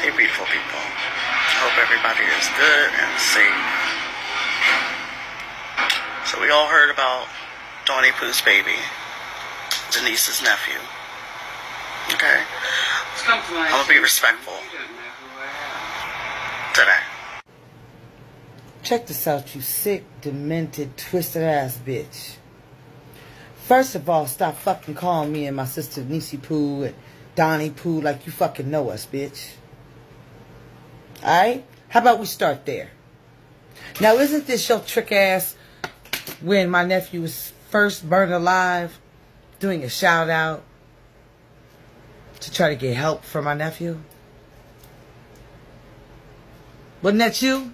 Hey, beautiful people. I hope everybody is good and safe. So we all heard about Donnie Pooh's baby, Denise's nephew. Okay? I'm gonna be respectful today. Check this out, you sick, demented, twisted ass bitch. First of all, stop fucking calling me and my sister Niecy Pooh and Donnie Pooh like you fucking know us, bitch. Alright? How about we start there? Now, isn't this your trick ass when my nephew was first burned alive doing a shout out to try to get help for my nephew? Wasn't that you?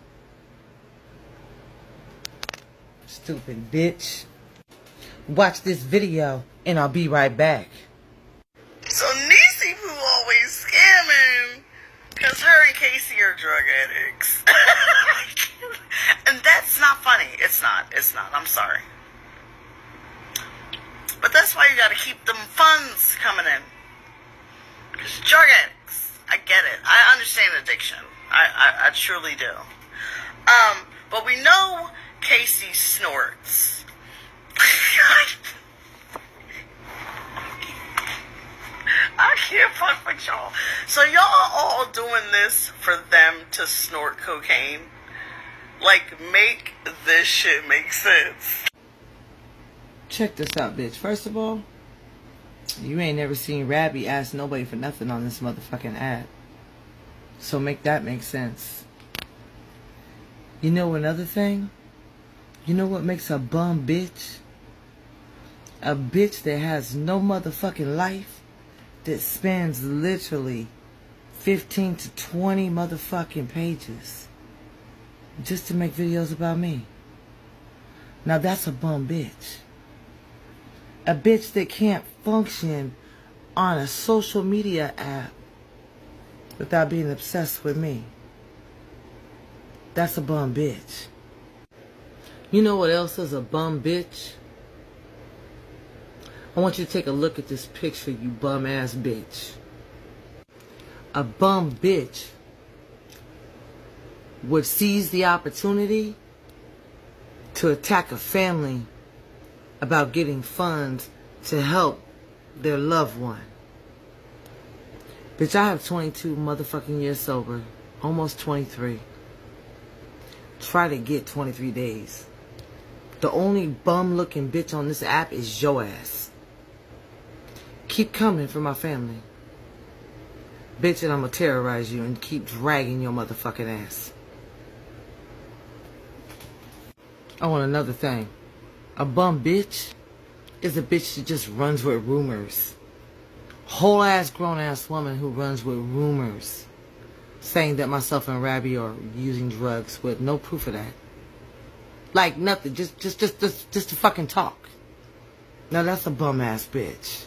Stupid bitch. Watch this video and I'll be right back. So Niecy Pooh always scamming because her and Casey are drug addicts. And that's not funny. It's not. I'm sorry. But that's why you gotta keep them funds coming in. Because drug addicts. I get it. I understand addiction. I truly do. But we know Casey snorts. I can't fuck with y'all. So y'all all doing this for them to snort cocaine? Like, make this shit make sense. Check this out, bitch. First of all, you ain't never seen Rabby ask nobody for nothing on this motherfucking app. So make that make sense. You know another thing? You know what makes a bum bitch? A bitch that has no motherfucking life, that spends literally 15 to 20 motherfucking pages just to make videos about me. Now that's a bum bitch. A bitch that can't function on a social media app without being obsessed with me. That's a bum bitch. You know what else is a bum bitch? I want you to take a look at this picture, you bum ass bitch. A bum bitch would seize the opportunity to attack a family about getting funds to help their loved one. Bitch, I have 22 motherfucking years sober. Almost 23. Try to get 23 days. The only bum looking bitch on this app is your ass. Keep coming for my family. Bitch, and I'm gonna terrorize you and keep dragging your motherfucking ass. I want another thing. A bum bitch is a bitch that just runs with rumors. Whole ass grown ass woman who runs with rumors. Saying that myself and Rabby are using drugs with no proof of that. Like nothing. Just to fucking talk. Now that's a bum ass bitch.